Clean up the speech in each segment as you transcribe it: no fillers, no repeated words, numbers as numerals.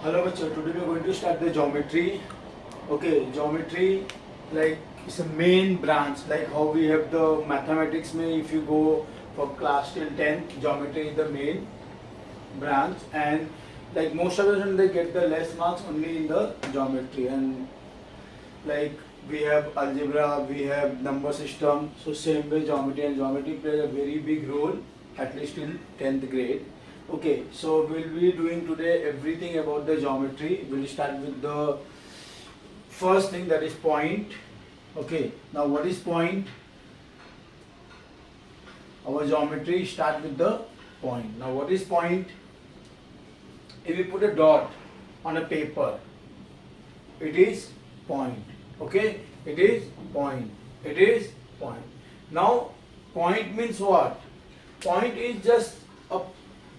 Hello, bachcho. Today we are going to start the geometry. Okay, geometry like it's a main branch. Like how we have the mathematics. May if you go for class till 10th, geometry is the main branch, and like most of the students they get the less marks only in the geometry. And like we have algebra, we have number system. So same way geometry plays a very big role at least till 10th grade. Okay, so we'll be doing today everything about the geometry. We'll start with the first thing, that is point. Okay, now what is point? Our geometry start with the point. Now what is point? If we put a dot on a paper, it is point. Okay, it is point. It is point. Now point means what? Point is just a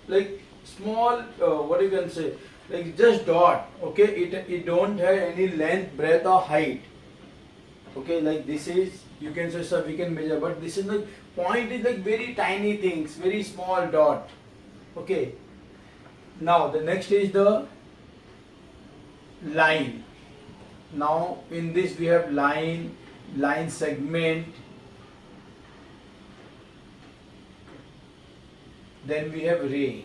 like small what you can say, like just dot. Okay, it don't have any length, breadth or height. Okay, like this is, you can say sir we can measure, but this is like point is like very tiny things, very small dot. Okay, now the next is the line. Now in this we have line segment, then we have ray.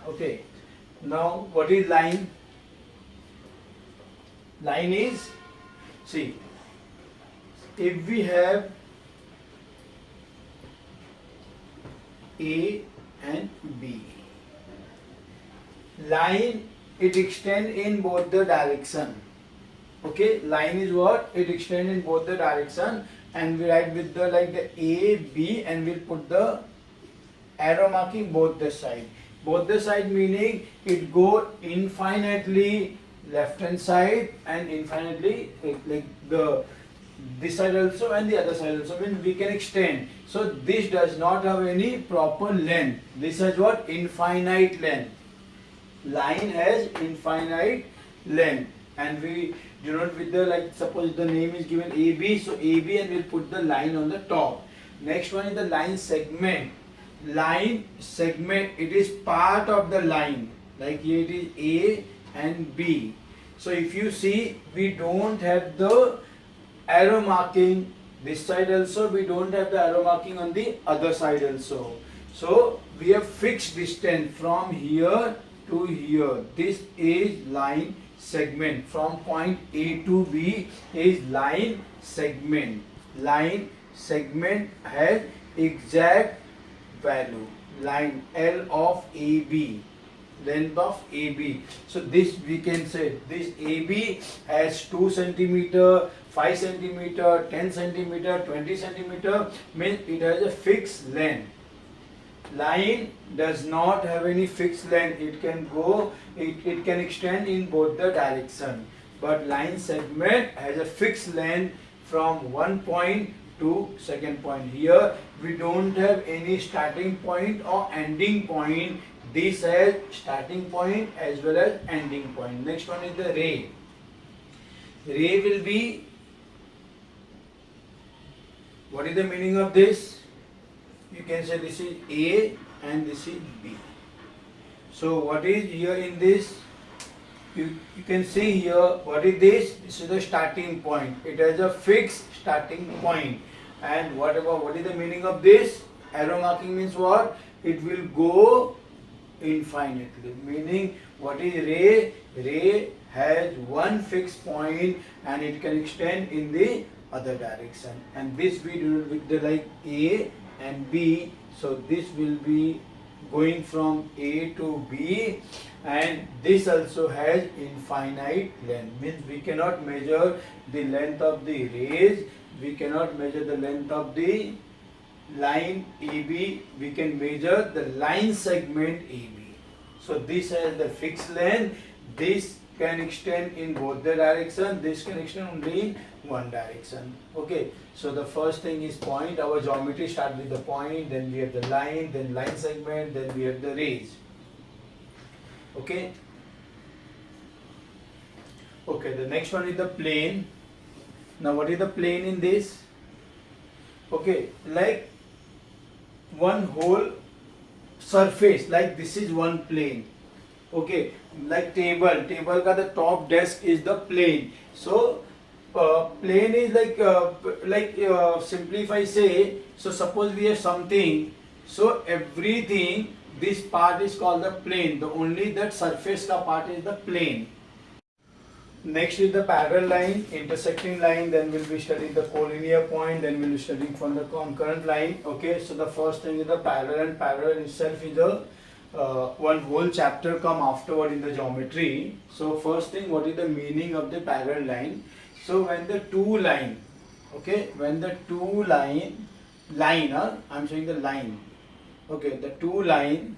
Okay, now what is line? Line is, see, if we have A and B, line it extend in both the direction. Okay, line is what? It extend in both the direction, and we write with the like the A, B, and we'll put the arrow marking both the side. Both the side meaning it go infinitely left hand side and infinitely like the this side also and the other side also, means we can extend. So this does not have any proper length. This has what? Infinite length. Line has infinite length, and we denote with the, like suppose the name is given AB, so AB, and we'll put the line on the top. Next one is the line segment. Line segment, it is part of the line, like here it is A and B. So if you see, we don't have the arrow marking this side also, we don't have the arrow marking on the other side also. So we have fixed distance from here to here. This is line segment. From point A to B is line segment. Line segment has exact value. Line L of AB, length of AB. So this we can say this AB has 2 centimeter, 5 centimeter, 10 centimeter, 20 centimeter, means it has a fixed length. Line does not have any fixed length. It can go, it can extend in both the direction. But line segment has a fixed length from one point to second point. Here we don't have any starting point or ending point. This has starting point as well as ending point. Next one is the ray. Ray will be, what is the meaning of this? You can say this is A and this is B. So what is here in this? You can see here, what is this? This is the starting point. It has a fixed starting point. And what is the meaning of this? Arrow marking means what? It will go infinitely. Meaning what is ray? Ray has one fixed point and it can extend in the other direction. And this we do with the like A and B. So this will be going from A to B, and this also has infinite length. Means we cannot measure the length of the rays, we cannot measure the length of the line AB, we can measure the line segment AB. So this has the fixed length. This can extend in both the direction, this can extend only in one direction. Okay, so the first thing is point. Our geometry starts with the point, then we have the line, then line segment, then we have the rays. Okay, okay, the next one is the plane. Now what is the plane in this? Okay, like one whole surface, like this is one plane. Okay, like table का the top desk is the plane. So plane is like simply if I say, so suppose we have something, so everything, this part is called the plane. The only that surface का part is the plane. Next is the parallel line, intersecting line, then we'll be studying the collinear point, then we'll be studying from the concurrent line. Okay, so the first thing is the parallel, and parallel itself is a one whole chapter come afterward in the geometry. So first thing, what is the meaning of the parallel line? So when the two line, okay, when the two line, I'm saying the line, okay, the two line,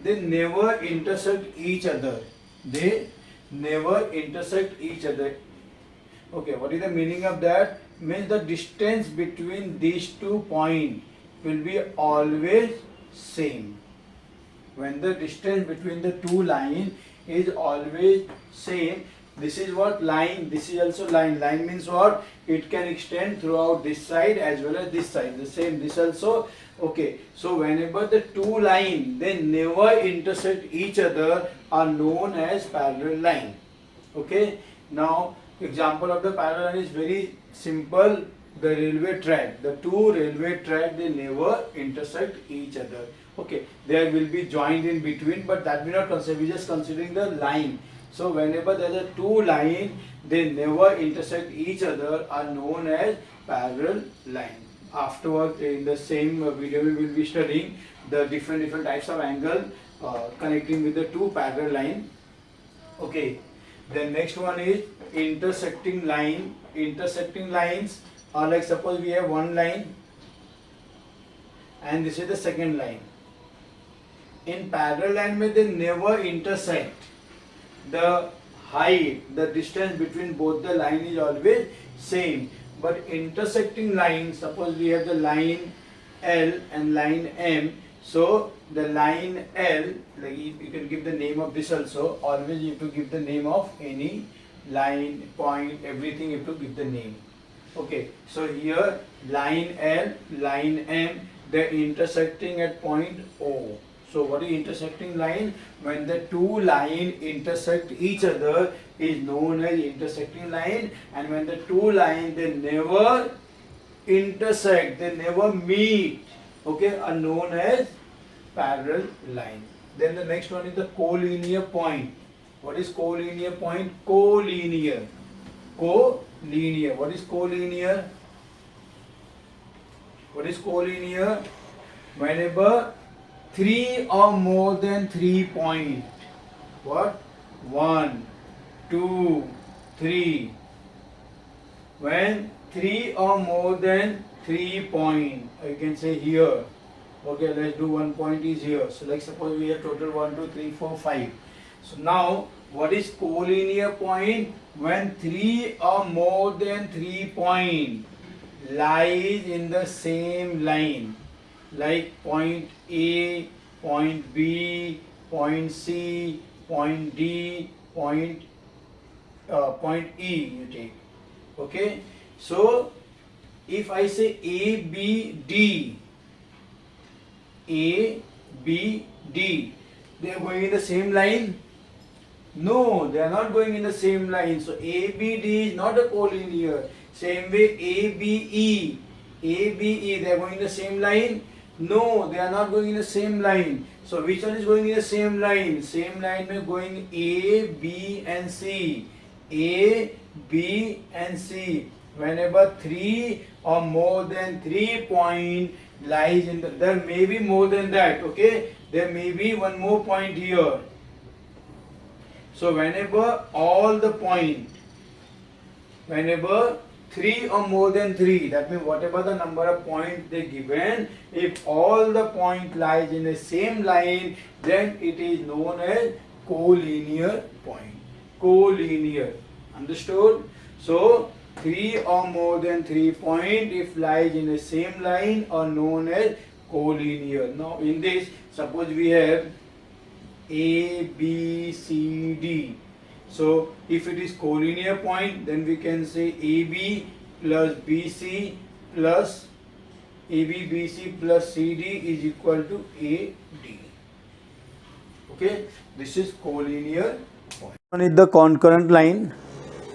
they never intersect each other. They never intersect each other. Okay, what is the meaning of that? Means the distance between these 2 points will be always same. When the distance between the two lines is always same, this is what line, this is also line. Line means what? It can extend throughout this side as well as this side. The same, this also. Okay, so whenever the two lines, they never intersect each other, are known as parallel line. Okay, now example of the parallel line is very simple. The railway track, the two railway track, they never intersect each other. Okay, there will be joined in between, but that we not consider, we just considering the line. So whenever there are two lines, they never intersect each other, are known as parallel line. Afterward, in the same video, we will be studying the different types of angle connecting with the two parallel line. Okay, the next one is intersecting line. Intersecting lines are like, suppose we have one line and this is the second line. In parallel line, they never intersect. The height, the distance between both the line is always same. But intersecting line, suppose we have the line L and line M. So the line L, like you can give the name of this also. Always you have to give the name of any line, point, everything you have to give the name. Okay, so here line L, line M, they're intersecting at point O. So what is intersecting line? When the two lines intersect each other is known as intersecting line, and when the two lines, they never intersect, they never meet, okay, are known as parallel line. Then the next one is the collinear point. What is collinear point? Collinear. Collinear. What is collinear? What is collinear? Whenever 3 or more than 3 points. What? 1, 2, 3. When 3 or more than 3 points, you can say here. Okay, let's do 1 point is here. So like suppose we have total 1, 2, 3, 4, 5. So now what is collinear point? When 3 or more than 3 points lies in the same line, like point A, point B, point C, point D, point E you take. Okay, so if I say A, B, D, A, B, D, they are going in the same line? No, they are not going in the same line. So A, B, D is not a collinear. Same way A, B, E, they are going in the same line? No, they are not going in the same line. So which one is going in the same line? Same line में going A, B and C. A, B and C. Whenever 3 or more than 3 point lies in the, there may be more than that, okay? There may be one more point here. So whenever all the point, whenever 3 or more than 3, that means whatever the number of points they given, if all the point lies in the same line, then it is known as collinear point. Collinear. Understood? So 3 or more than 3 point, if lies in the same line, are known as collinear. Now in this, suppose we have A, B, C, D. So if it is collinear point, then we can say AB plus BC plus AB, BC plus CD is equal to AD. Okay, this is collinear point. One is the concurrent line.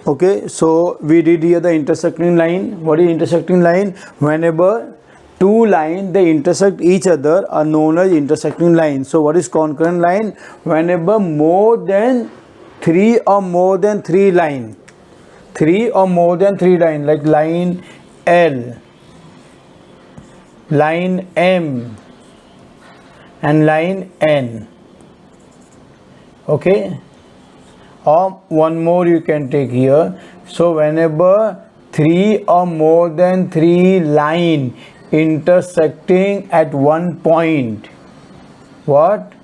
Okay, so we did here the intersecting line. What is intersecting line? Whenever two lines they intersect each other are known as intersecting lines. So what is concurrent line? Whenever more than three or more than three line, like line L, line M and line N. Okay, or one more you can take here. So whenever three or more than three line intersecting at one point, what?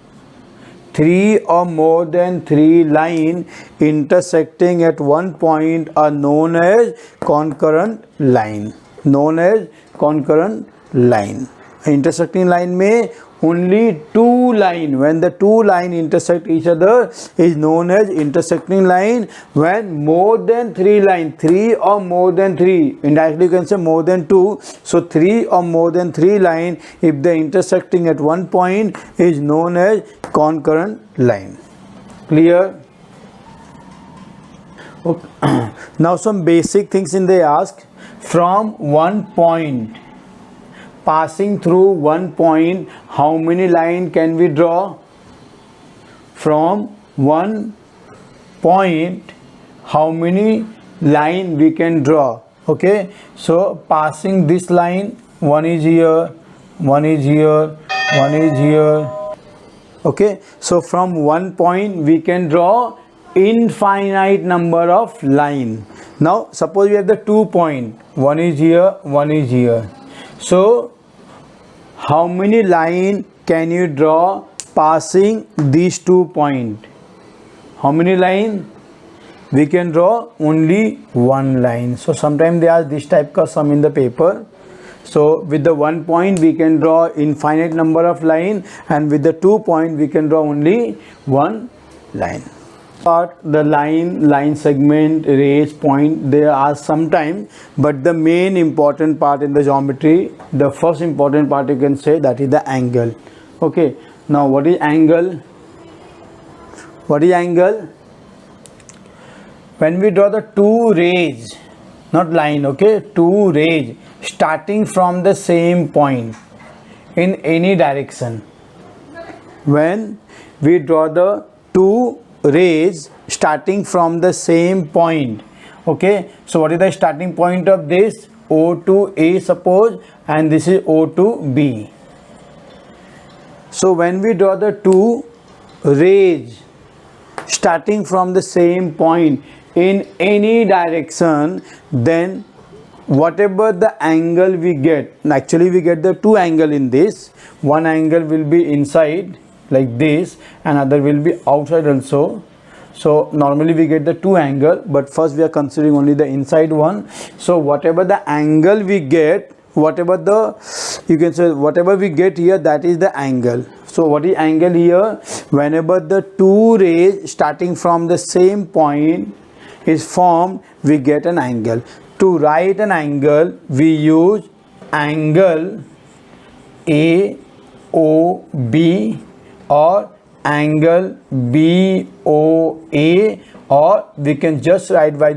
Three or more than three line intersecting at one point are known as concurrent line. Known as concurrent line. Intersecting line में only two line, when the two line intersect each other is known as intersecting line. When more than three line, three or more than three, indirectly you can say more than two, so three or more than three line, if they intersecting at one point is known as concurrent line. Clear? Okay. Now some basic things in they ask. From one point, passing through one point, how many line can we draw? From one point, how many line we can draw? Okay, so passing this line, one is here, one is here, one is here. Okay, so from one point we can draw infinite number of line. Now suppose we have the 2 point, one is here, one is here. So how many line can you draw passing these 2 point? How many line? We can draw only one line. So sometimes they ask this type of sum in the paper. So with the 1 point we can draw infinite number of line, and with the 2 point we can draw only one line. Part the line segment, rays, point, they are sometime, but the main important part in the geometry, the first important part you can say, that is the angle. Okay, now what is angle? What is angle? When we draw the two rays, not line, okay, two rays starting from the same point in any direction. When we draw the two rays starting from the same point, okay, so what is the starting point of this? O to A suppose, and this is O to B. So when we draw the two rays starting from the same point in any direction, then whatever the angle we get, actually we get the two angle in this. One angle will be inside like this, and other will be outside also. So normally we get the two angle, but first we are considering only the inside one. So whatever the angle we get, whatever the, you can say whatever we get here, that is the angle. So what is angle here? Whenever the two rays starting from the same point is formed, we get an angle. To write an angle, we use angle AOB or angle BOA, or we can just write by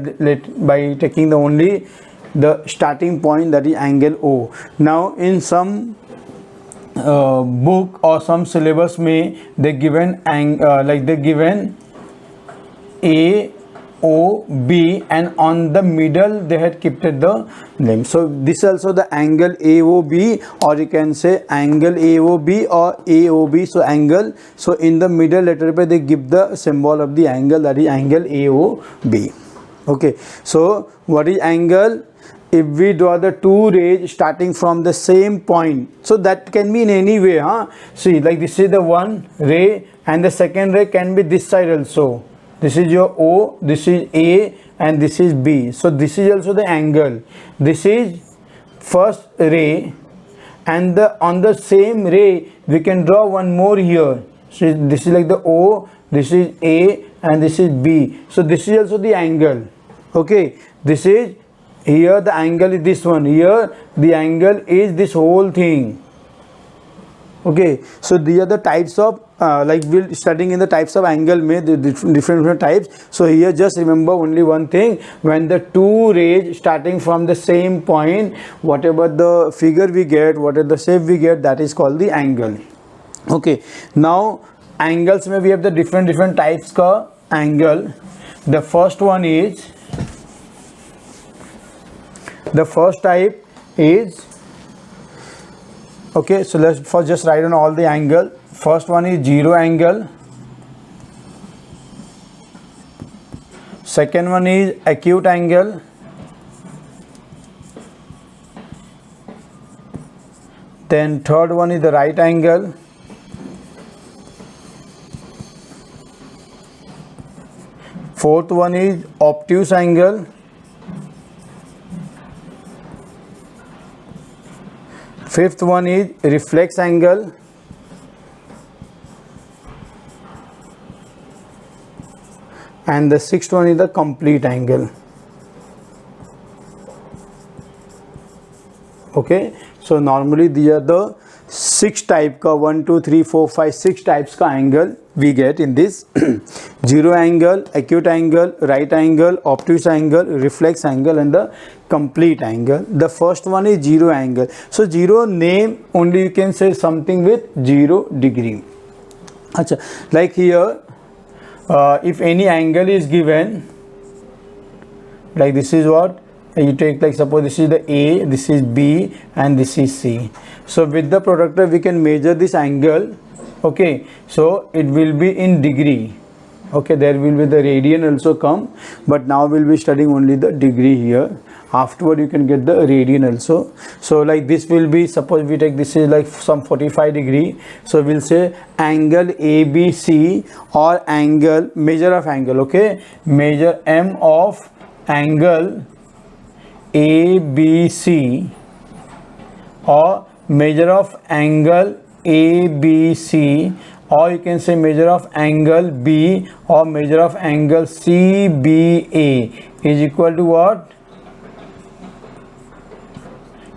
taking the only the starting point, that is angle O. Now in some book or some syllabus may they given like they given AOB, and on the middle they had kept it the name. So this also the angle AOB, or you can say angle AOB or AOB. So angle, so in the middle letter by they give the symbol of the angle, that is angle AOB. Okay, so what is angle? If we draw the two rays starting from the same point, so that can be in any way, huh? See, like this is the one ray, and the second ray can be this side also. This is your O, this is A, and this is B. So this is also the angle. This is first ray, and on the same ray we can draw one more here. So this is like the O, this is A, and this is B. So this is also the angle. Okay, this is here, the angle is this one. Here the angle is this whole thing. Okay, so these are the types of like we're studying in the types of angle made the different types. So here just remember only one thing: when the two rays starting from the same point, whatever the figure we get, whatever the shape we get, that is called the angle. Okay, now angles में we have the different types का angle. The first type is, okay, so let's first just write on all the angle. First one is zero angle. Second one is acute angle. Then third one is the right angle. Fourth one is obtuse angle. Fifth one is reflex angle. And the sixth one is the complete angle. Okay, so normally these are the 6 type ka 1 2 3 4 5 6 types ka angle we get in this. Zero angle, acute angle, right angle, obtuse angle, reflex angle, and the complete angle. The first one is zero angle. So zero name only you can say something with 0 degree. Achha, like here if any angle is given, like this is what you take, like suppose this is the A, this is B, and this is C. So with the protractor we can measure this angle. Okay, so it will be in degree. Okay, there will be the radian also come, but now we'll be studying only the degree here. Afterward you can get the radian also. So like this will be, suppose we take this is like some 45 degree, so we'll say angle ABC, or angle, measure of angle. Okay, measure M of angle ABC, or measure of angle ABC, or you can say measure of angle B, or measure of angle CBA is equal to what?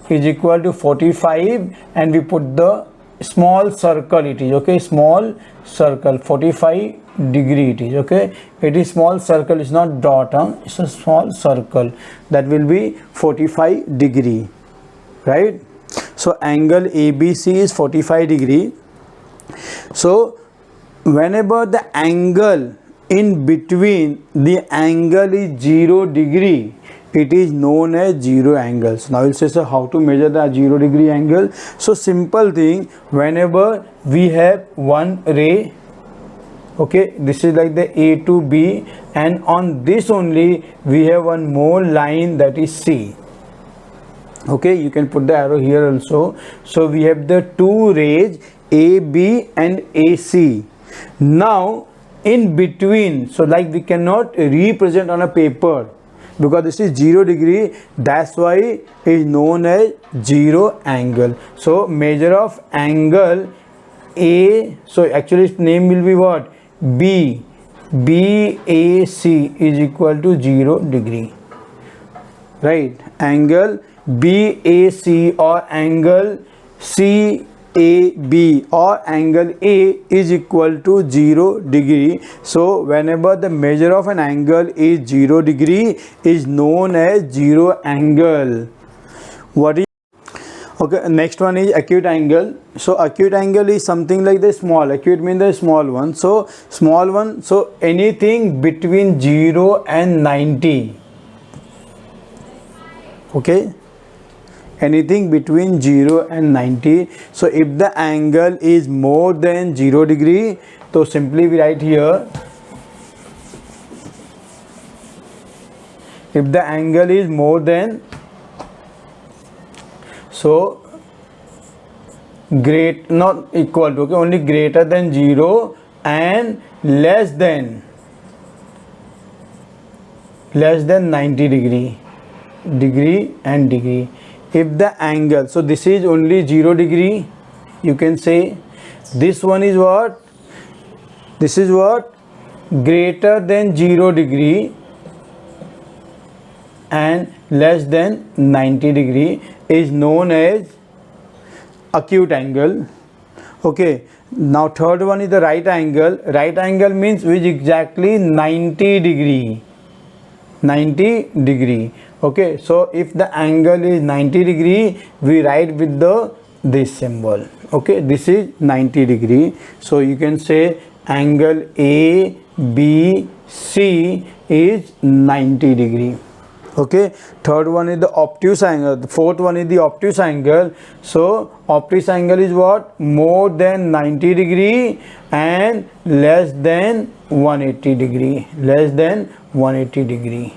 Is equal to 45, and we put the small circle it is. Okay, small circle, 45 degree it is. Okay, it is small circle, it's not dot, it's a small circle, that will be 45 degree, right? So angle ABC is 45 degree. So whenever the angle in between the angle is 0 degree, it is known as zero angles. Now we'll say, so how to measure the 0 degree angle? So simple thing, whenever we have one ray, okay, this is like the A to B, and on this only we have one more line, that is C. Okay, you can put the arrow here also. So we have the two rays AB and AC. Now in between, so like we cannot represent on a paper because this is 0 degree, that's why it is known as zero angle. So measure of angle A, so actually its name will be what? BAC is equal to 0 degree, right? Angle BAC or angle CAB or angle A is equal to 0 degree. So whenever the measure of an angle is 0 degree, is known as zero angle. What is, okay, next one is acute angle. So acute angle is something like the small, acute means the small one. So small one, so anything between 0 and 90. Okay, anything between 0 and 90. So if the angle is more than 0 degree, so simply we write here, if the angle is more than, so great, not equal to, okay, only greater than 0 and less than 90 degree and degree. If the angle, so this is only 0 degree, you can say this one is what? This is what? Greater than 0 degree and less than 90 degree is known as acute angle. Okay, now third one is the right angle. Right angle means which exactly 90 degree. 90 degree. Okay, so if the angle is 90 degree, we write with the this symbol. Okay, this is 90 degree. So you can say angle ABC is 90 degree. Okay, third one is the obtuse angle, the fourth one is the obtuse angle. So obtuse angle is what? More than 90 degree and less than 180 degree, less than 180 degree,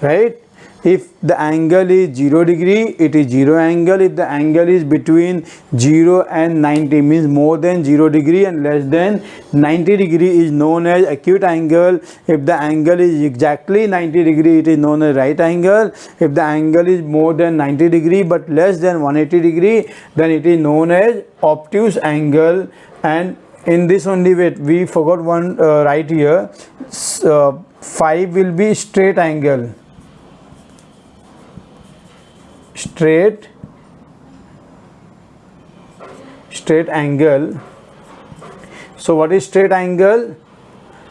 right? If the angle is 0 degree, it is 0 angle. If the angle is between 0 and 90, means more than 0 degree and less than 90 degree, is known as acute angle. If the angle is exactly 90 degree, it is known as right angle. If the angle is more than 90 degree but less than 180 degree, then it is known as obtuse angle. And in this only, wait, we forgot one right here. 5 will be straight angle. Straight angle. So what is straight angle?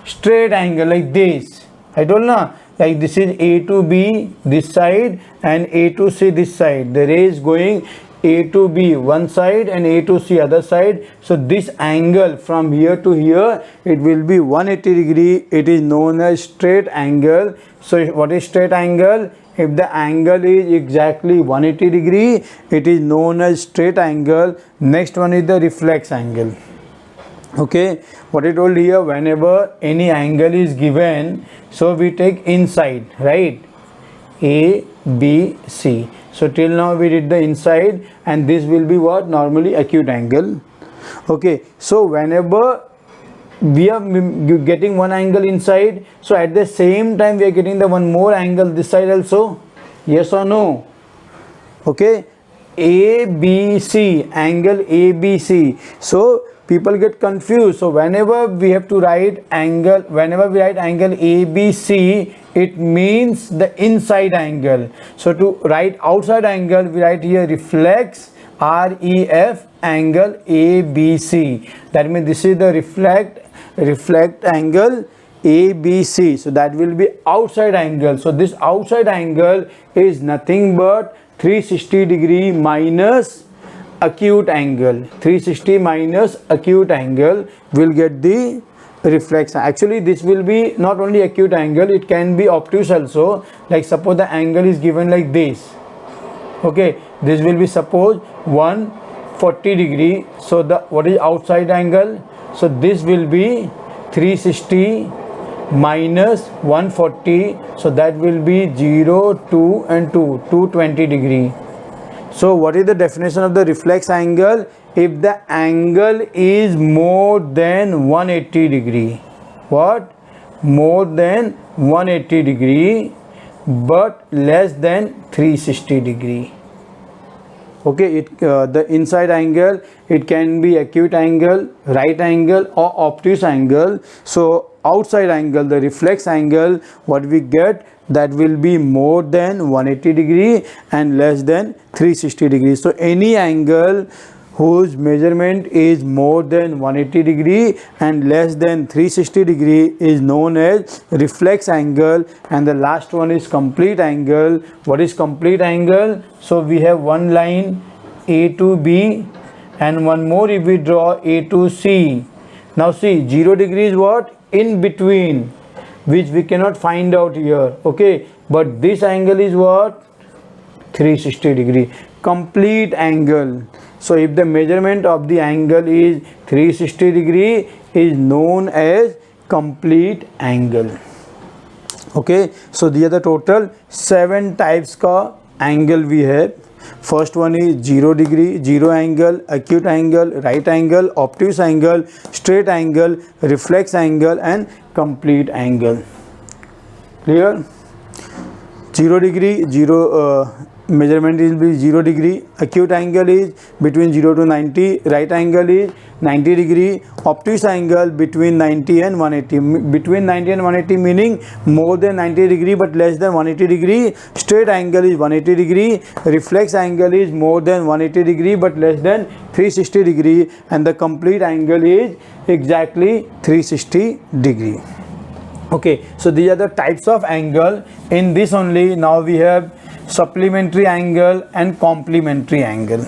Straight angle like this. I told na, like this is A to B this side and A to C this side. The ray is going A to B one side and A to C other side. So this angle from here to here, it will be 180 degree. It is known as straight angle. So what is straight angle? If the angle is exactly 180 degree, it is known as straight angle. Next one is the reflex angle. Okay, what I told here, whenever any angle is given, so we take inside, right? A, B, C. So till now we did the inside, and this will be what? Normally acute angle. Okay, so whenever we are getting one angle inside, so at the same time we are getting the one more angle this side also. Yes or no? Okay, ABC, angle ABC. So people get confused. So whenever we have to write angle, whenever we write angle ABC, it means the inside angle. So to write outside angle, we write here reflex, REF, angle ABC. That means this is the reflect angle ABC. So that will be outside angle. So this outside angle is nothing but 360 degree minus acute angle. 360 minus acute angle will get the reflex. Actually this will be not only acute angle, it can be obtuse also. Like suppose the angle is given like this. Okay, this will be suppose 140 degree. So the what is outside angle? So this will be 360 minus 140. So that will be 0, 2 and 2, 220 degree. So what is the definition of the reflex angle? If the angle is more than 180 degree. What? More than 180 degree but less than 360 degree. Okay, the inside angle, it can be acute angle, right angle or obtuse angle. So outside angle, the reflex angle, what we get, that will be more than 180 degree and less than 360 degrees. So any angle whose measurement is more than 180 degree and less than 360 degree is known as reflex angle. And the last one is complete angle. What is complete angle? So we have one line A to B and one more if we draw A to C. Now see, 0 degree is what? In between, which we cannot find out here. Okay, but this angle is what? 360 degree. Complete angle. So if the measurement of the angle is 360 degree, is known as complete angle. Okay, so these are the total 7 types का angle we have. First one is 0 degree, 0 angle, acute angle, right angle, obtuse angle, straight angle, reflex angle and complete angle. Clear? 0 degree, measurement will be 0 degree. Acute angle is between 0 to 90. Right angle is 90 degree. Obtuse angle between 90 and 180. Between 90 and 180 meaning more than 90 degree but less than 180 degree. Straight angle is 180 degree. Reflex angle is more than 180 degree but less than 360 degree. And the complete angle is exactly 360 degree. Okay, so these are the types of angle. In this only now we have supplementary angle and complementary angle.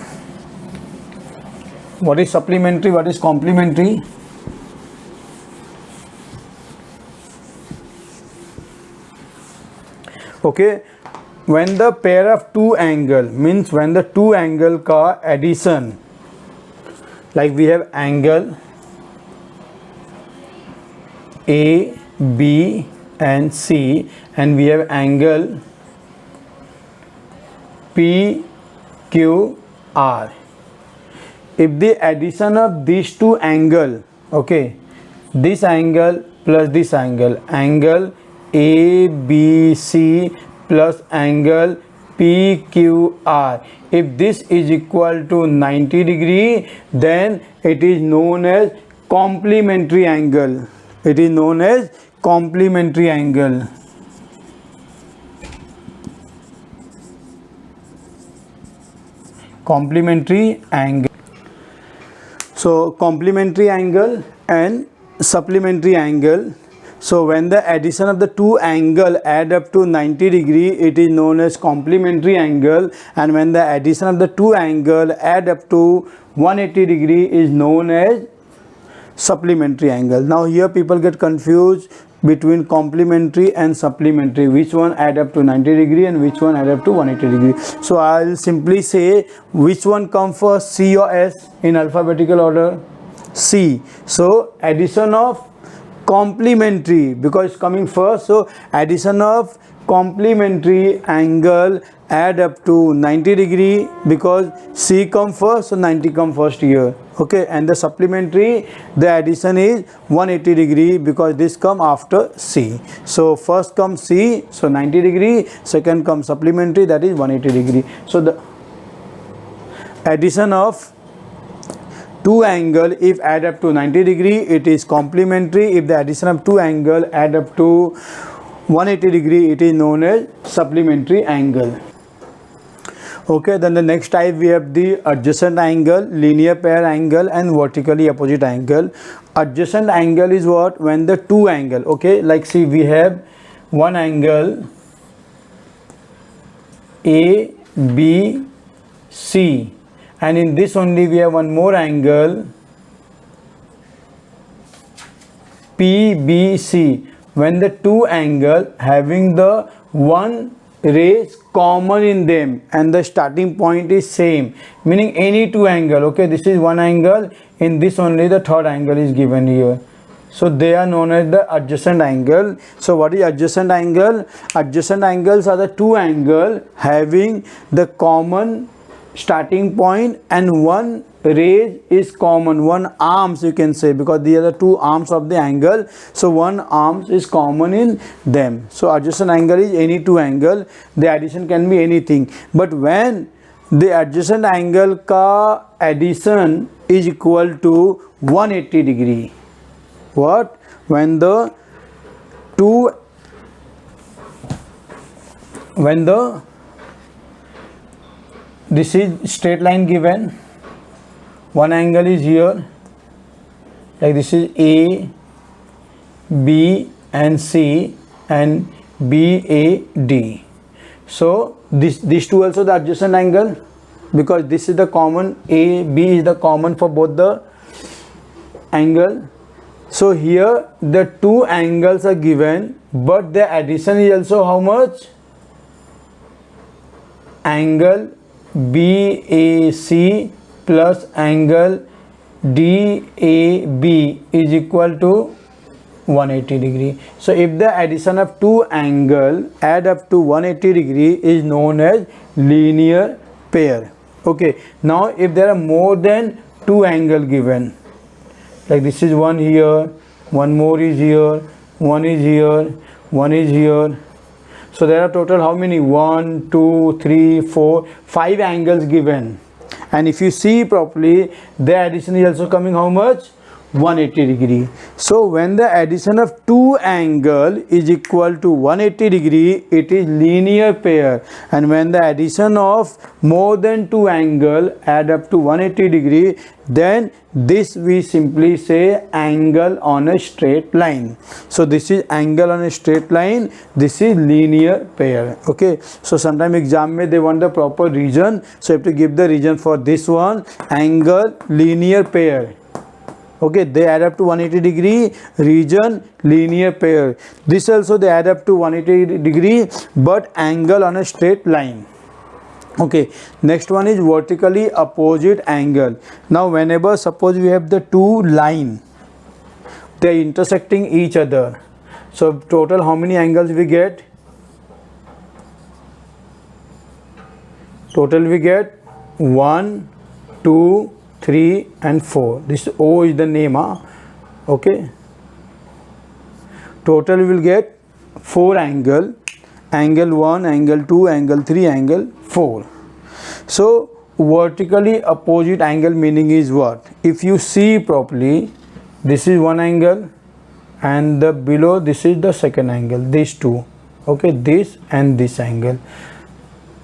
What is supplementary? What is complementary? Okay, when the pair of two angle means when the two angle ka addition, like we have angle A, B and C, and we have angle P, Q, R. If the addition of these two angle, okay, this angle plus this angle, angle A, B, C plus angle P, Q, R, if this is equal to 90 degree, then it is known as complementary angle. It is known as complementary angle. Complementary angle. So complementary angle and supplementary angle. So when the addition of the two angle add up to 90 degree, it is known as complementary angle, and when the addition of the two angle add up to 180 degree is known as supplementary angle. Now here people get confused between complementary and supplementary, which one add up to 90 degree and which one add up to 180 degree. So I'll simply say which one come first, C or S in alphabetical order? C. So addition of complementary, because it's coming first, so addition of complementary angle add up to 90 degree because C come first, so 90 come first here. Okay, and the supplementary, the addition is 180 degree because this come after C. So first comes C, so 90 degree, second comes supplementary, that is 180 degree. So the addition of two angle if add up to 90 degree, it is complementary. If the addition of two angle add up to 180 degree, it is known as supplementary angle. Okay, then the next type we have the adjacent angle, linear pair angle and vertically opposite angle. Adjacent angle is what? When the two angle, okay, like see we have one angle A, B, C, and in this only we have one more angle P, B, C. When the two angle having the one rays common in them and the starting point is same, meaning any two angle, okay, this is one angle, in this only the third angle is given here, so they are known as the adjacent angle. So what is adjacent angle? Adjacent angles are the two angle having the common starting point and one ray is common, one arms you can say, because these are the two arms of the angle, so one arms is common in them. So adjacent angle is any two angle, the addition can be anything, but when the adjacent angle ka addition is equal to 180 degree, what? When the this is straight line given, one angle is here, like this is A, B and C and B, A, D. So these two also the adjacent angle, because this is the common, A, B is the common for both the angle. So here the two angles are given, but the addition is also how much? Angle BAC plus angle DAB is equal to 180 degree. So if the addition of two angle add up to 180 degree is known as linear pair. Okay, now if there are more than two angle given, like this is one here, one more is here, one is here, one is here, So there are total how many? 1, 2, 3, 4, 5 angles given. And if you see properly, the addition is also coming how much? 180 degree. So when the addition of two angle is equal to 180 degree, it is linear pair. And when the addition of more than two angle add up to 180 degree, then this we simply say angle on a straight line. So this is angle on a straight line, this is linear pair. Okay, so sometime exam may they want the proper region, so you have to give the region for this one, angle linear pair. Okay, they add up to 180 degree, region linear pair. This also they add up to 180 degree, but angle on a straight line. Okay, next one is vertically opposite angle. Now whenever suppose we have the two line, they are intersecting each other. So total how many angles we get? Total we get 1, 2, 3 and 4. This O is the name. Okay, total we will get 4 angle. Angle 1, angle 2, angle 3, angle 4. So vertically opposite angle meaning is what? If you see properly, this is one angle and the below this is the second angle, these two. Okay, this and this angle,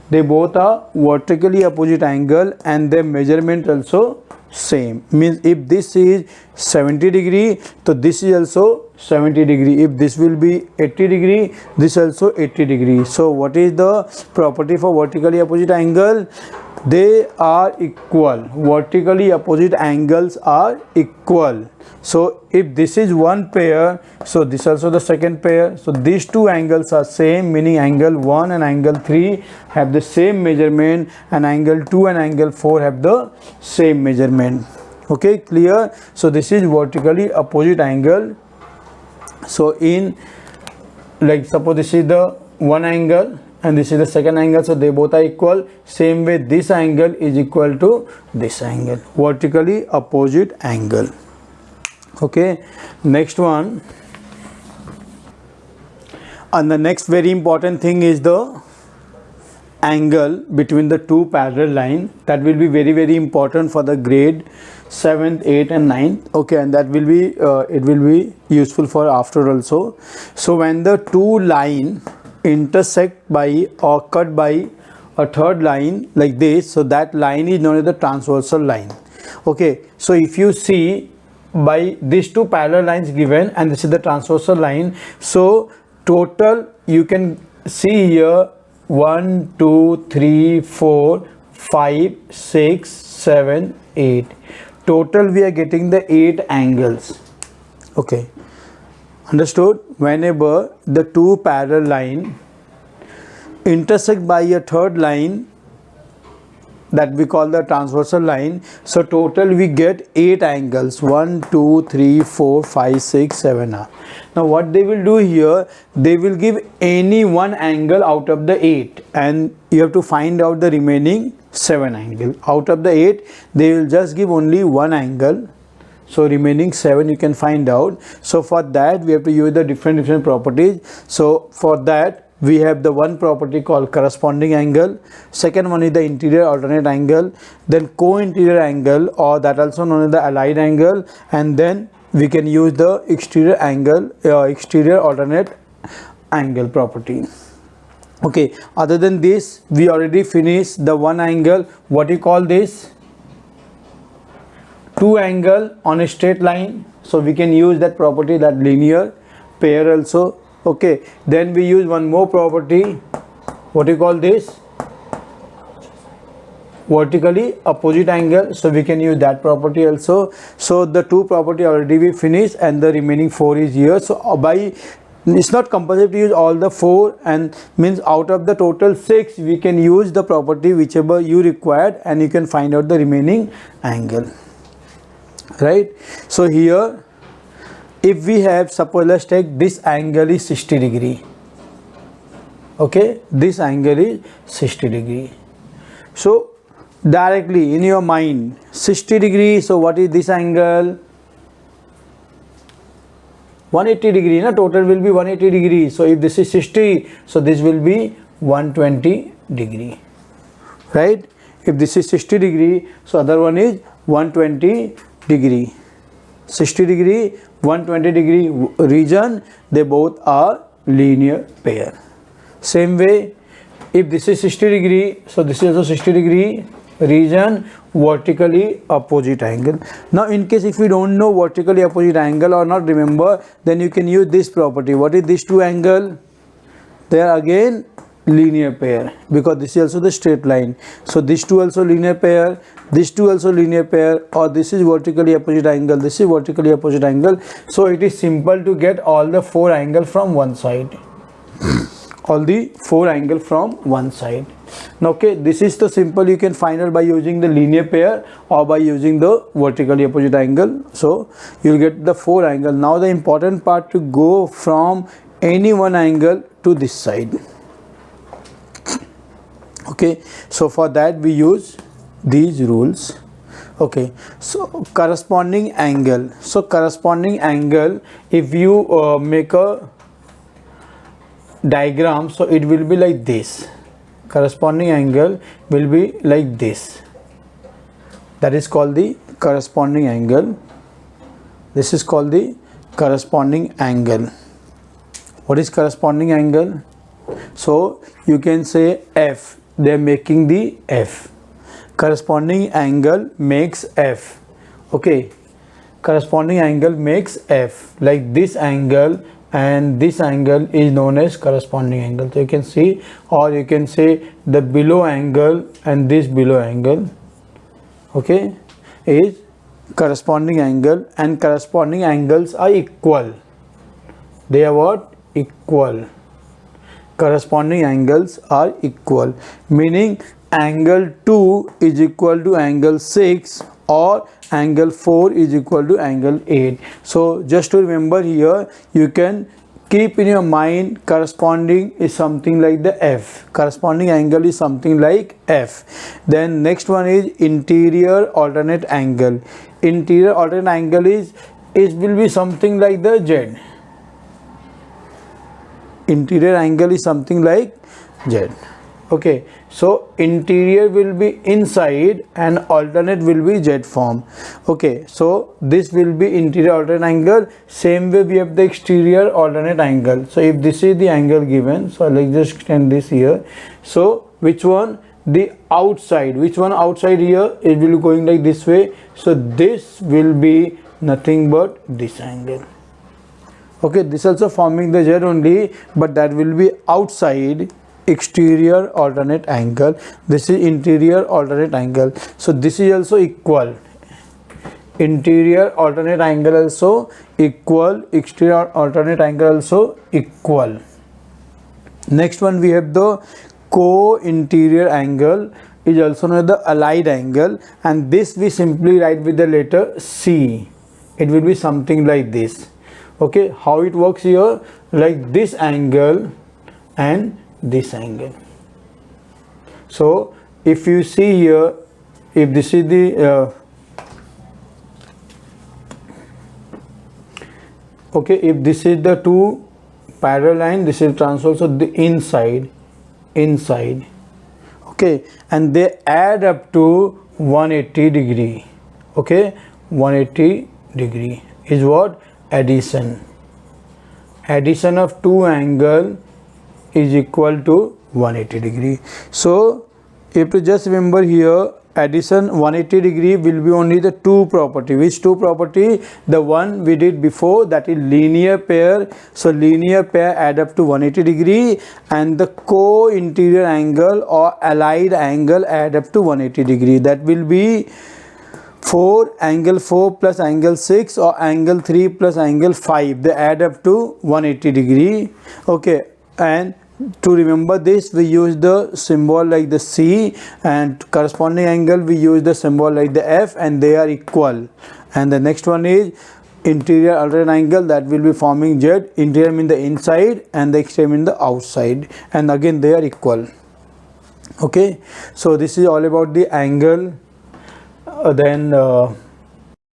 they both are vertically opposite angle and their measurement also same. Means if this is 70 degree, so this is also 70 degree. If this will be 80 degree, this also 80 degree. So what is the property for vertically opposite angle? They are equal. Vertically opposite angles are equal. So if this is one pair, so this also the second pair. So these two angles are same, meaning angle 1 and angle 3 have the same measurement, and angle 2 and angle 4 have the same measurement. Okay, clear? So this is vertically opposite angle. So in, like suppose this is the one angle and this is the second angle, so they both are equal. Same way this angle is equal to this angle, vertically opposite angle. Okay, next one, and the next very important thing is the angle between the two parallel line. That will be very important for the grade 7th, 8th and 9th. Okay, and that will be it will be useful for after also. So when the two line intersect by or cut by a third line like this, so that line is known as the transversal line. Okay, so if you see by these two parallel lines given and this is the transversal line, so total you can see here 1, 2, 3, 4, 5, 6, 7, 8. Total we are getting the 8 angles. Okay, understood? Whenever the two parallel line intersect by a third line that we call the transversal line, so total we get 8 angles, 1, 2, 3, 4, 5, 6, 7. Now what they will do here, they will give any one angle out of the 8 and you have to find out the remaining 7 angle. Out of the 8 they will just give only one angle, so remaining 7 you can find out. So for that we have to use the different properties. So for that we have the one property called corresponding angle, second one is the interior alternate angle, then co-interior angle, or that also known as the allied angle, and then we can use the exterior angle, exterior alternate angle property. Okay, other than this we already finished the one angle. What you call this? Two angle on a straight line, so we can use that property, that linear pair also. Okay, then we use one more property. What do you call this? Vertically opposite angle, so we can use that property also. So the two property already we finished and the remaining 4 is here. So by, it's not compulsory to use all the 4, and means out of the total 6 we can use the property whichever you required and you can find out the remaining angle, right? So here if we have, suppose let's take this angle is 60 degree. Okay, this angle is 60 degree. So directly in your mind 60 degree, so what is this angle? 180 degree, na, total will be 180 degree. So if this is 60, so this will be 120 degree, right? If this is 60 degree, so other one is 120 degree. 60 degree, 120 degree region, they both are linear pair. Same way, if this is 60 degree, so this is also 60 degree region, vertically opposite angle. Now in case if you don't know vertically opposite angle or not remember, then you can use this property. What is these two angle? They are again linear pair, because this is also the straight line. So these two also linear pair, these two also linear pair, or this is vertically opposite angle, this is vertically opposite angle. So it is simple to get all the four angle from one side. All the four angle from one side. Now, okay, this is the simple you can find out by using the linear pair or by using the vertically opposite angle. So you'll get the four angle. Now the important part to go from any one angle to this side. Okay, so for that we use these rules. Okay, so corresponding angle. So corresponding angle, if you make a diagram, so it will be like this. Corresponding angle will be like this. That is called the corresponding angle. This is called the corresponding angle. What is corresponding angle? So you can say F. They are making the F. Corresponding angle makes F. Okay, corresponding angle makes F. Like this angle and this angle is known as corresponding angle. So you can see, or you can say the below angle and this below angle, okay, is corresponding angle, and corresponding angles are equal. They are what? Equal. Corresponding angles are equal, meaning angle 2 is equal to angle 6 or angle 4 is equal to angle 8. So just to remember here, you can keep in your mind corresponding is something like the F. Corresponding angle is something like F. Then next one is interior alternate angle. Interior alternate angle is will be something like the Z. Interior angle is something like Z. Okay, so interior will be inside and alternate will be Z form. Okay, so this will be interior alternate angle. Same way we have the exterior alternate angle. So if this is the angle given, so let's just extend this here. So which one? The outside. Which one outside here? It will be going like this way. So this will be nothing but this angle. Okay, this also forming the Z only, but that will be outside exterior alternate angle. This is interior alternate angle. So this is also equal. Interior alternate angle also equal. Exterior alternate angle also equal. Next one we have the co-interior angle, is also known as the allied angle, and this we simply write with the letter C. It will be something like this. Okay, how it works here? Like this angle and this angle. So if you see here, if this is the okay, if this is the two parallel line, this is transversal, so the inside, okay, and they add up to 180 degree. Okay, 180 degree is what? Addition. Addition of two angle is equal to 180 degree. So if you just remember here, addition 180 degree will be only the two property. Which two property? The one we did before, that is linear pair. So linear pair add up to 180 degree, and the co-interior angle or allied angle add up to 180 degree. That will be angle 4 plus angle 6 or angle 3 plus angle 5. They add up to 180 degree. Okay, and to remember this, we use the symbol like the C, and corresponding angle we use the symbol like the F, and they are equal. And the next one is interior alternate angle, that will be forming Z. Interior means the inside and the exterior means the outside, and again they are equal. Okay, so this is all about the angle. Then